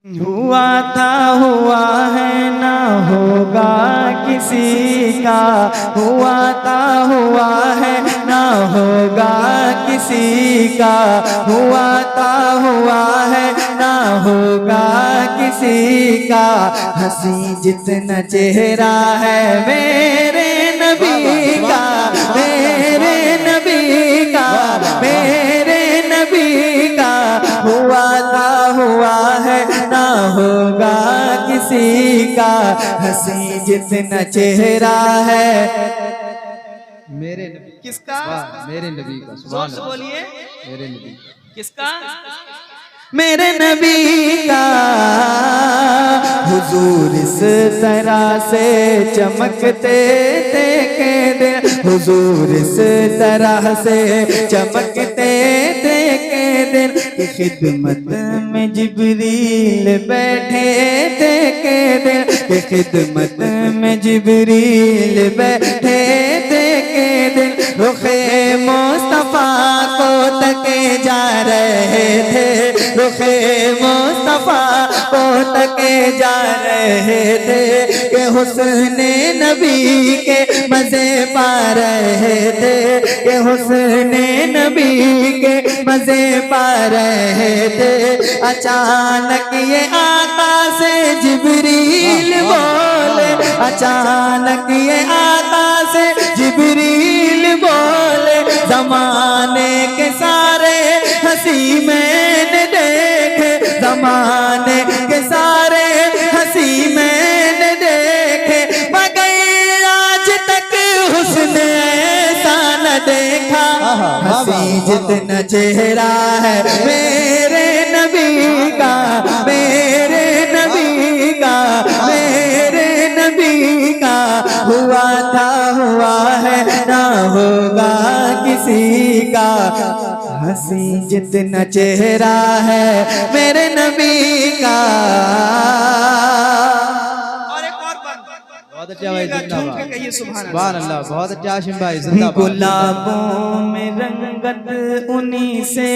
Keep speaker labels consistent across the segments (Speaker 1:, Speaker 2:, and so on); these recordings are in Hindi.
Speaker 1: हुआ था हुआ है ना होगा किसी का, हुआ था हुआ है ना होगा किसी का, हुआ था हुआ है ना होगा किसी का। हंसी जितना चेहरा है मेरे नबी का, मेरे नबी का, मेरे नबी का। हुआ था हुआ है ना होगा किसी का। हंसी जितना चेहरा है
Speaker 2: मेरे नबी
Speaker 1: किसका,
Speaker 2: मेरे नबी का।
Speaker 1: जोर से बोलिए,
Speaker 2: मेरे नबी
Speaker 1: किसका? मेरे नबी का। हुजूर इस तरह से चमकते थे के दिन, हुजूर इस तरह से चमकते थे के दिन कि खिदमत में जिब्रील बैठे थे के दिन, कि खिदमत में जिब्रील बैठे थे के दिन। रुखे मुस्तफा को तके जा रहे थे, रुखे मुस्तफा को तके जा रहे थे कि हुस्ने नबी के मजे पा रहे थे, कि हुस्ने नबी के मजे पा रहे थे। अचानक ये आका से जिब्रील बोले, अचानक ये आका से जिब्रील बोले। ज़माने के सारे हंसी मैंने देखे, ज़माने के सारे हंसी मैंने देखे, मगर आज तक हुस्न ऐसा न देखा। हंसी जितना चेहरा है मेरे नबी का, मेरे नबी का, मेरे नबी का। हुआ था हुआ है ना होगा किसी का। हंसी जितना चेहरा है मेरे नबी का। और एक और
Speaker 2: बहुत अच्छा भाई, जिंदाबाद।
Speaker 1: कहिए
Speaker 2: सुभान अल्लाह। बहुत अच्छा आशिम भाई, जिंदाबाद।
Speaker 1: गुलाबों में रंगत उन्हीं से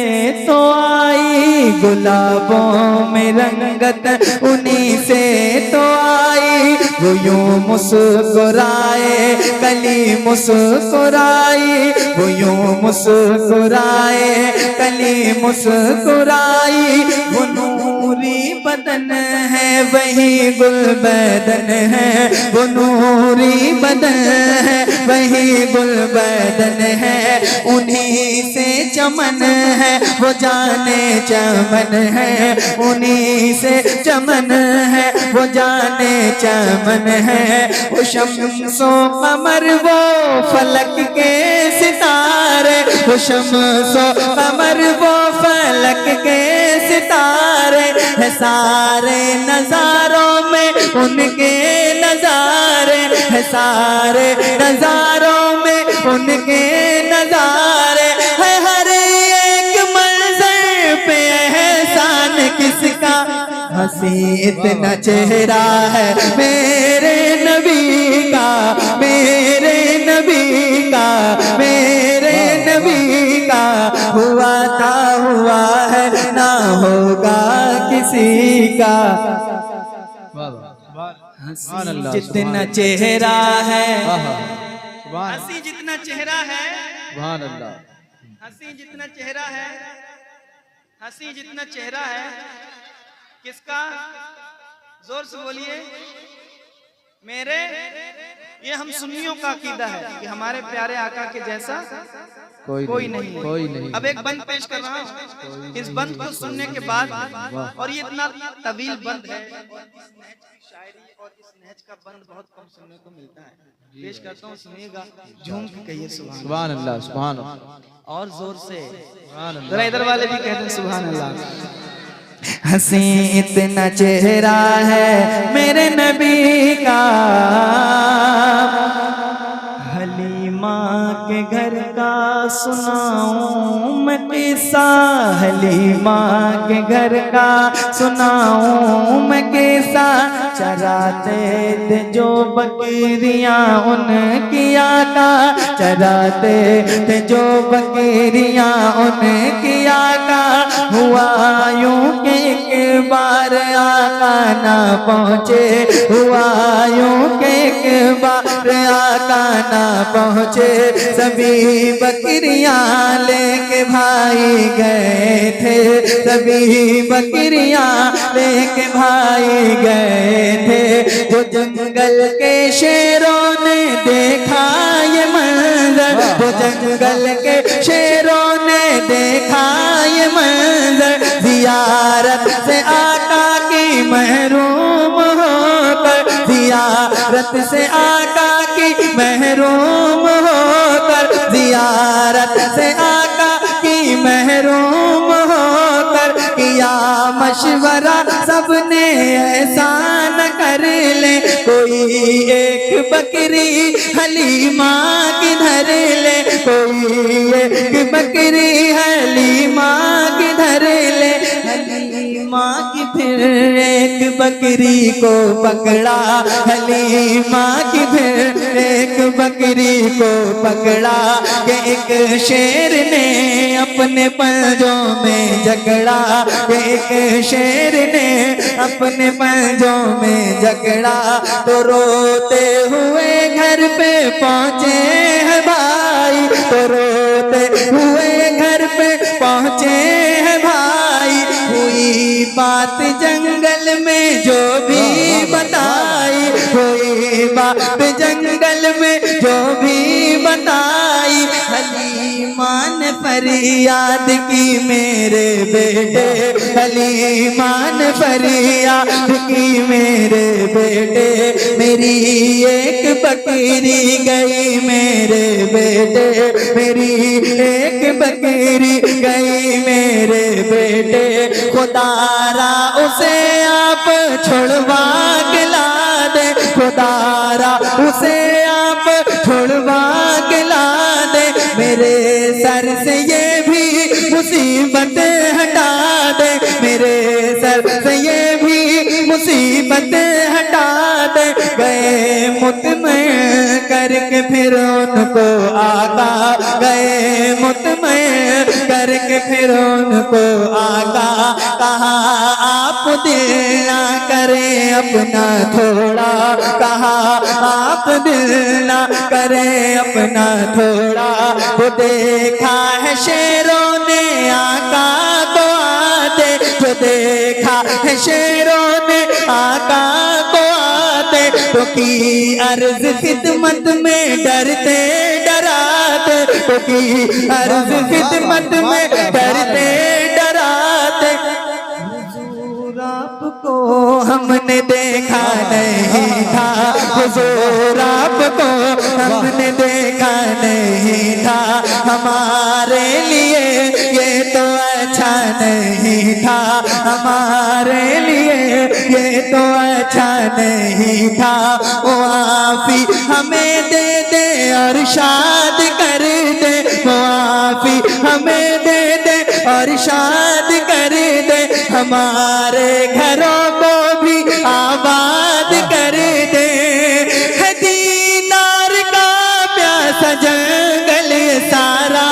Speaker 1: तो आई, गुलाबों में रंगत उन्हीं से तो आई। वो यूं मुस्कुराए कली मुस्कुराई, वो यूं मुस्कुराए कली मुस्कुराई। वो नूरी बदन है वही गुलबदन है, वो नूरी बदन है वही गुलबदन है। उन्हीं से चमन है वो जाने चमन है, उन्हीं से चमन है वो जाने चमन है। वो शम्सो कमर वो फलक के सितारे, वो शम्सो कमर वो फलक के सितारे है। सारे नजारों में उनके नजारे है, सारे नजारों में उनके नजारे है। हर एक मंजर पे एहसान किसका। हंसी इतना चेहरा है मेरे नबी का, मेरे नबी का, मेरे नबी का। हुआ था हुआ है ना होगा किसी का। हंसी जितना चेहरा है, हंसी जितना चेहरा है,
Speaker 2: सुभान अल्लाह।
Speaker 1: हंसी जितना चेहरा है, हंसी जितना चेहरा है किसका। जोर से बोलिए, मेरे। ये हम सुन्नियों का अकीदा है कि हमारे प्यारे आका के जैसा कोई नहीं,
Speaker 2: कोई नहीं।
Speaker 1: अब एक बंद पेश कर रहा हूँ। इस बंद को सुनने के बाद, और ये इतना तवील बंद है, शायरी और इस नहज का बंद बहुत कम सुनने को मिलता है। पेश करता हूँ, सुनिएगा, झूम के कहिए
Speaker 2: सुभान अल्लाह, सुभान अल्लाह।
Speaker 1: और जोर से
Speaker 2: सुभान अल्लाह।
Speaker 1: जरा इधर वाले भी कहते हैं सुभान अल्लाह। हंसी इतना चेहरा है मेरे नबी का। हलीमा के घर का सुनाऊं मैं किस्सा, हलीमा के घर का सुनाऊं मैं किस्सा।
Speaker 3: चराते थे जो बकरियां उनकी आका, चराते थे जो बकरियां उनकी आका। हुआ यूं कि एक बार आका ना पहुँचे, हुआ यूं कि एक बार आका ना पहुँचे। सभी बकरियां लेके भाई गए थे, सभी बकरियां लेके भाई गए थे। वो जंगल के शेरों ने देखा ये मंजर, वो जंगल के शेरों ने देखा ये मंजर। ज़ियारत से आका की महरूम होकर, ज़ियारत से आका की महरूम होकर, ज़ियारत से आका की महरूम होकर। किया मशवरा सबने ऐसा न कर ले, कोई एक बकरी हलीमा की धर ले, कोई एक बकरी हलीमा की धर ले। हलीमा की फिर एक बकरी को पकड़ा, हलीमा की फिर एक बकरी को पकड़ा। कि एक शेर ने अपने पंजों में जकड़ा, कि एक शेर ने अपने पंजों में जकड़ा। तो रोते हुए घर पे पहुँचे हैं भाई, तो रोते हुए घर पे पहुँचे हैं भाई। हुई बात जंगल में जो भी बताई, हुई बात जंगल में जो भी बताई। हलीमा ने फरियाद की मेरे बेटे, हलीमा ने फरियाद की मेरे बेटे। मेरी एक बकरी गई मेरे बेटे, मेरी एक बकरी गई मेरे बेटे। खुदारा उसे आप छुड़वा के ला दे, खुदारा उसे आप छुड़वा के ला दे। मेरे सर से ये भी मुसीबत हटा दे, मेरे सर से ये भी मुसीबत हटा दे। गए मुतमईन करके फिर उनको आका, गए मुतमईन करके फिर उनको आका। कहा आप दिल ना करें अपना थोड़ा, कहा आप दिल ना करें अपना थोड़ा। वो देखा है शेरों ने आका को आते, जो देखा है शेरों ने आका को आते। तो की अर्ज खिदमत में डरते डराते, तो की अर्ज खिदमत में डरते डराते। हुजूर आपको हमने देखा नहीं था, हुजूर आपको हमने देखा नहीं था। हमारे लिए ये तो अच्छा नहीं था, हमारे लिए ये तो अच्छा नहीं था। वो आफी हमें दे दे और शाद कर दे, वो आफी हमें दे दे और शाद कर दे। हमारे घरों को भी आबाद कर दे। है दीनार का प्यासा जंगल सारा,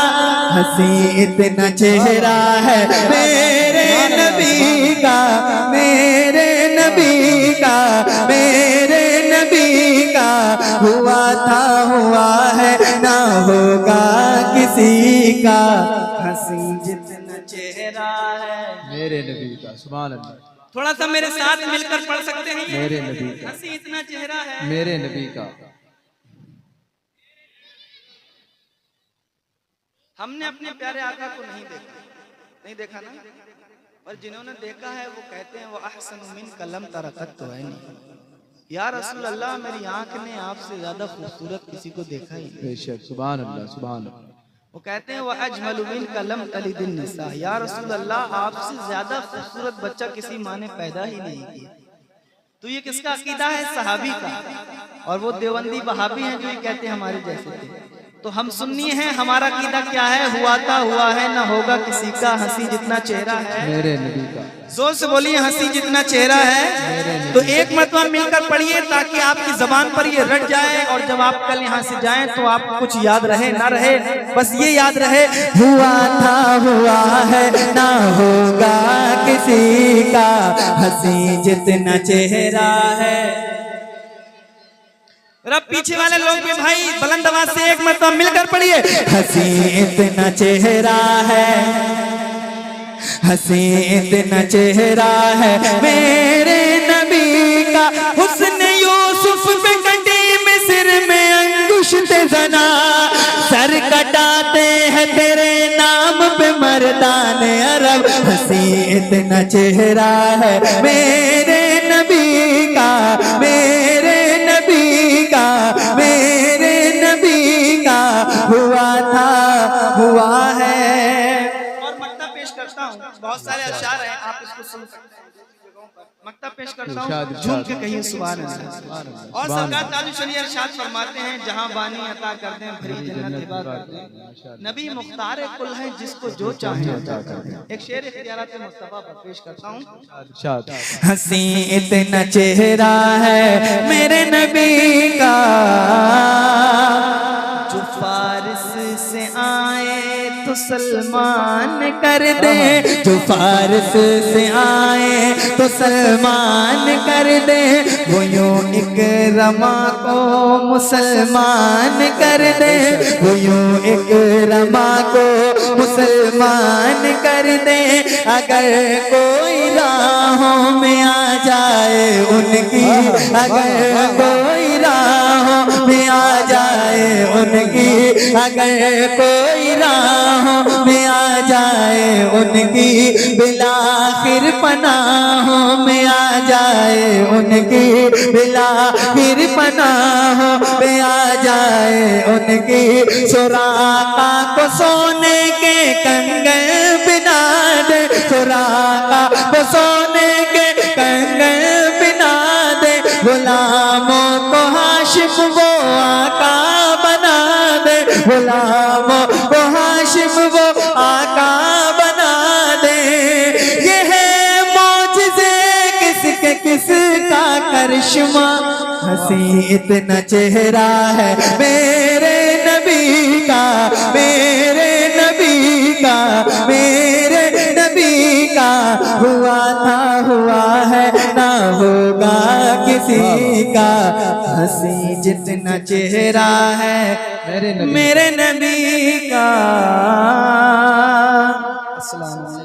Speaker 3: हंसी इतना चेहरा है मेरे नबी का, मेरे नबी का, मेरे नबी का। हुआ था हुआ है ना होगा किसी का, हंसी जितना चेहरा है
Speaker 2: मेरे नबी का। सुभान अल्लाह।
Speaker 1: थोड़ा सा मेरे साथ मिलकर पढ़ सकते हैं ये?
Speaker 2: मेरे नबी का,
Speaker 1: हंसी इतना चेहरा है
Speaker 2: मेरे नबी का।
Speaker 1: हमने अपने प्यारे आका को नहीं देखा, नहीं देखा ना। और जिन्होंने देखा है वो कहते हैं वो अहसन मिन कलम तरकत तो है नहीं। या रसूल अल्लाह, मेरी आंख ने आपसे ज्यादा खूबसूरत किसी को देखा ही नहीं।
Speaker 2: बेशक। सुभान अल्लाह, सुभान अल्लाह।
Speaker 1: वो कहते हैं वो अजमलु मिन कलम तलिदिन निसा। या रसूल अल्लाह, आपसे ज्यादा खूबसूरत बच्चा किसी माँ ने पैदा ही नहीं किया। तो ये किसका अकीदा है? सहाबी का। और वो देवबंदी वहाबी हैं जो ये कहते हैं हमारे जैसे थे। तो हम सुन्नी हैं, हमारा अकीदा क्या है? हुआ था हुआ है, ना होगा किसी का, हंसी जितना चेहरा है
Speaker 2: मेरे नबी का।
Speaker 1: जोर से बोलिए, हंसी जितना चेहरा है। तो एक मरतबा मिलकर पढ़िए ताकि आपकी जबान पर ये रट जाए, और जब आप कल यहाँ से जाएं तो आपको कुछ याद रहे ना रहे, बस ये याद रहे,
Speaker 3: हुआ था हुआ है ना होगा किसी का, हंसी जितना चेहरा है।
Speaker 1: रब पीछे वाले लोग भी भाई बुलंद आवाज से एक मरतबा मिलकर पढ़िए,
Speaker 3: हंसी इतना चेहरा है, हंसी इतना चेहरा है मेरे नबी का, हुस्न यूसुफ पे कंडी में सिर में अंगुष्ठ जना, सर कटाते हैं तेरे नाम पे मर्दान अरब, हंसी इतना चेहरा है मेरे नबी का, मेरे नबी का, मेरे नबी का, हुआ था हुआ है।
Speaker 1: पेश करता हूँ, बहुत सारे अशार हैं, आप इसको सुन सकते हैं। मक्तब पेश करता हूँ, झूम के कहिए सुभान अल्लाह। और सरकार तालु चलिए इरशाद फरमाते हैं, जहां बानी अता कर दें भरी जन्नत हिबा कर दें, नबी मुख्तार कुल है जिसको जो चाहे अता कर दें। एक शेर इख्तियारात मुस्तफा पर पेश करता हूँ।
Speaker 3: हंसी इतना चेहरा है मेरे नबी का, जो फारिस से आए तो सलमान कर दे, जो फारिस से आए तो सलमान कर दे, वो यूं इकरमा को मुसलमान कर दे, वो यूं इकरमा को मुसलमान कर दे, अगर कोई राहों में आ जाए उनकी, अगर कोई राहों में आ जाए उनकी, अगर कोई राहों में आ जाए उनकी, बिलाखिर पनाहों में आ जाए उनकी, बिलाखिर पनाहों में आ जाए उनकी, सुराका को सोने के कंगन बिना दे, सुराका को सोने के कंगन बिना दे, गुलामों को हाशिम वो आका बना दे, गुलामों को हाशिम वो आका बना दे। ये है मौजिज़े किसके किसका करिश्मा, हंसी इतना चेहरा है मेरे नबी का, मेरे नबी का, मेरे नबी का, हुआ था हुआ है ना होगा किसी का, हंसी जितना चेहरा है मेरे नबी का। अस्सलाम।